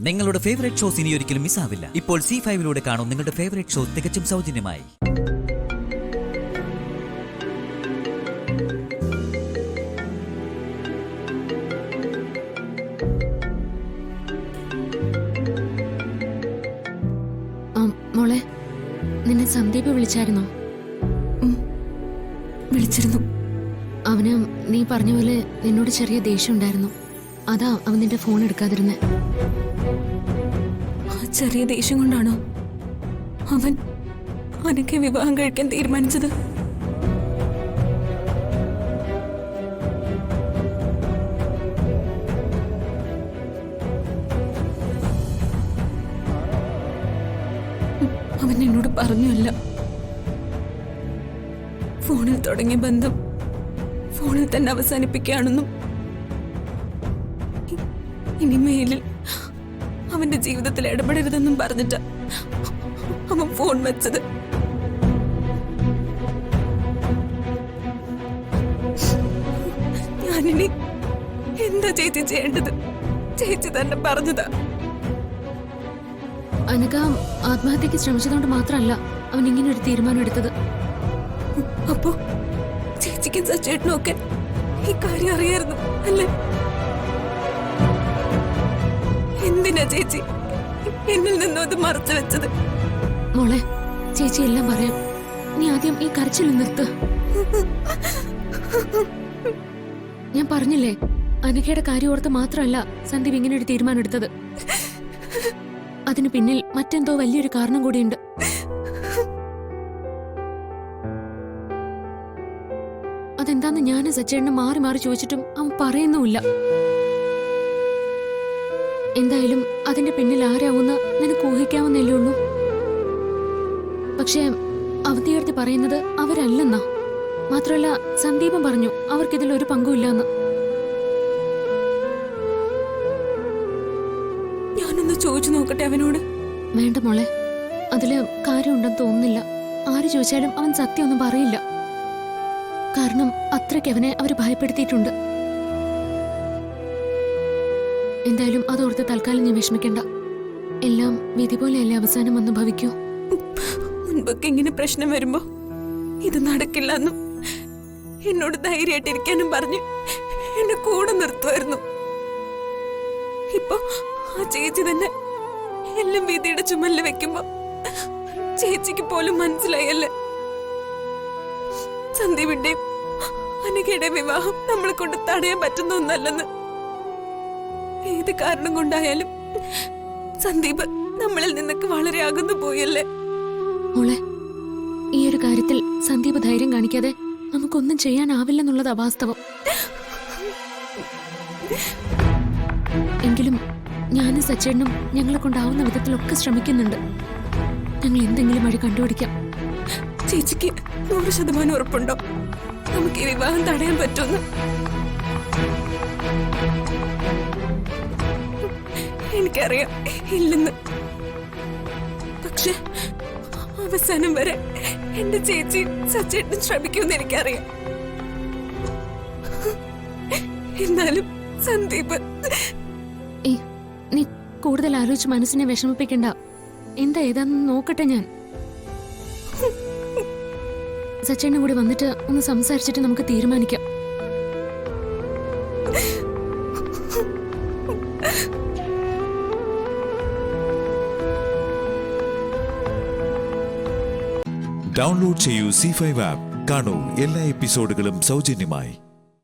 നിങ്ങളുടെ favourite shows ഇനി ഒരിക്കലും മിസ്സാവില്ല. ഇപ്പോൾ C5 കാണും നിങ്ങളുടെ ഫേവറേറ്റ് ഷോ തികച്ചും സൗജന്യമായി. മോളെ, നിന്നെ സന്ദീപ് വിളിച്ചായിരുന്നോ? വിളിച്ചിരുന്നു. അവന് നീ പറഞ്ഞ പോലെ നിന്നോട് ചെറിയ ദേഷ്യം ഉണ്ടായിരുന്നു. അതാ അവൻ നിന്റെ ഫോൺ എടുക്കാതിരുന്നേ. ആ ചെറിയ ദേഷ്യം കൊണ്ടാണോ അവൻ അനക്കെ വിവാഹം കഴിക്കാൻ തീരുമാനിച്ചത്? അവൻ എന്നോട് പറഞ്ഞല്ല. ഫോണിൽ തുടങ്ങിയ ബന്ധം ഫോണിൽ തന്നെ അവസാനിപ്പിക്കുകയാണെന്നും ഇനി മേലിൽ അവന്റെ ജീവിതത്തിൽ ഇടപെടരുതെന്നും പറഞ്ഞിട്ട് അവൻ ഫോൺ വെച്ചത്. ഞാനിനി എന്താ ചേച്ചി ചെയ്യേണ്ടത്? ചേച്ചി തന്നെ പറഞ്ഞതാ. അനക ആത്മഹത്യക്ക് ശ്രമിച്ചതുകൊണ്ട് മാത്രമല്ല അവൻ ഇങ്ങനെ ഒരു തീരുമാനം എടുത്തത്. അപ്പോ ചേച്ചിക്കും സച്ചേട്ടനും ഒക്കെ ഈ കാര്യം അറിയായിരുന്നു അല്ലേ? എന്തിനാ ചേച്ചി എന്നിൽ നിന്നും അത് മറച്ചു വെച്ചത്? മോളെ, ചേച്ചി എല്ലാം പറയാം. നീ ആദ്യം ഈ കരച്ചിൽ നിർത്ത്. ഞാൻ പറഞ്ഞില്ലേ, അനഘയുടെ കാര്യം ഓർത്ത് മാത്രമല്ല സന്ദീപ് ഇങ്ങനെ ഒരു തീരുമാനം എടുത്തത്. അതിന് പിന്നിൽ മറ്റെന്തോ വലിയൊരു കാരണം കൂടിയുണ്ട്. അതെന്താന്ന് ഞാനും സച്ചേട്ടന് മാറി മാറി ചോദിച്ചിട്ടും അവൻ പറയുന്നുമില്ല. എന്തായാലും അതിന്റെ പിന്നിൽ ആരാവുന്ന നിനക്ക് ഊഹിക്കാവുന്നല്ലേ ഉള്ളൂ. പക്ഷേ അവധിയെടുത്ത് പറയുന്നത് അവരല്ലെന്നാ. മാത്രമല്ല സന്ദീപം പറഞ്ഞു അവർക്കിതിൽ ഒരു പങ്കുമില്ലെന്ന്. ഞാനൊന്ന് ചോദിച്ചു നോക്കട്ടെ അവനോട്. വേണ്ട മോളെ, അതില് കാര്യമുണ്ടെന്ന് തോന്നുന്നില്ല. ആര് ചോദിച്ചാലും അവൻ സത്യമൊന്നും പറയില്ല. കാരണം അത്രയ്ക്ക് അവനെ അവര് ഭയപ്പെടുത്തിയിട്ടുണ്ട്. എന്തായാലും അതോർത്ത് തൽക്കാലം നീ വിഷമിക്കണ്ട. എല്ലാം വിധി പോലെയല്ലേ അവസാനം വന്ന് ഭവിക്കൂ. മുൻപൊക്കെ ഇങ്ങനെ പ്രശ്നം വരുമ്പോ ഇത് നടക്കില്ലെന്നും എന്നോട് ധൈര്യമായിട്ടിരിക്കാനും പറഞ്ഞ് എന്നെ കൂടെ നിർത്തുമായിരുന്നു. ഇപ്പൊ ആ ചേച്ചി തന്നെ എല്ലാം വിധിയുടെ ചുമലിൽ വെക്കുമ്പോ ചേച്ചിക്ക് പോലും മനസ്സിലായല്ലേ സന്ദീപിന്റെയും അനഘയുടെ വിവാഹം നമ്മളെ കൊണ്ട് തടയാൻ പറ്റുന്ന ഒന്നല്ലെന്ന്. ഏത് കാരണം കൊണ്ടായാലും സന്ദീപ് നമ്മളിൽ നിന്നൊക്കെ വളരെ അകന്നു പോയല്ലേ. മോളെ, ഈ ഒരു കാര്യത്തിൽ സന്ദീപ് ധൈര്യം കാണിക്കാതെ നമുക്കൊന്നും ചെയ്യാനാവില്ലെന്നുള്ളത് വാസ്തവം. എങ്കിലും ഞാനും സച്ചേട്ടനും ഞങ്ങളെ കൊണ്ടാവുന്ന വിധത്തിലൊക്കെ ശ്രമിക്കുന്നുണ്ട്. ഞങ്ങൾ എന്തെങ്കിലും വഴി കണ്ടുപിടിക്കാം. ചേച്ചിക്ക് 100% ഉറപ്പുണ്ടോ നമുക്ക് ഈ വിവാഹം തടയാൻ പറ്റുമെന്ന്? എനിക്കറിയാം ഇല്ലെന്ന്. പക്ഷെ അവസാനം വരെ എന്റെ ചേച്ചി സച്ചേട്ടനും ശ്രമിക്കുമെന്ന് എനിക്കറിയാം. എന്നാലും സന്ദീപ്, നീ കൂടുതൽ ആലോചിച്ച് മനസ്സിനെ വിഷമിപ്പിക്കണ്ട. എന്താ ഏതാന്ന് നോക്കട്ടെ. ഞാൻ സച്ചേട്ടനും കൂടി വന്നിട്ട് ഒന്ന് സംസാരിച്ചിട്ട് നമുക്ക് തീരുമാനിക്കാം. ഡൗൺലോഡ് ചെയ്യൂ C5 ആപ്പ്. കാണൂ എല്ലാ എപ്പിസോഡുകളും സൗജന്യമായി.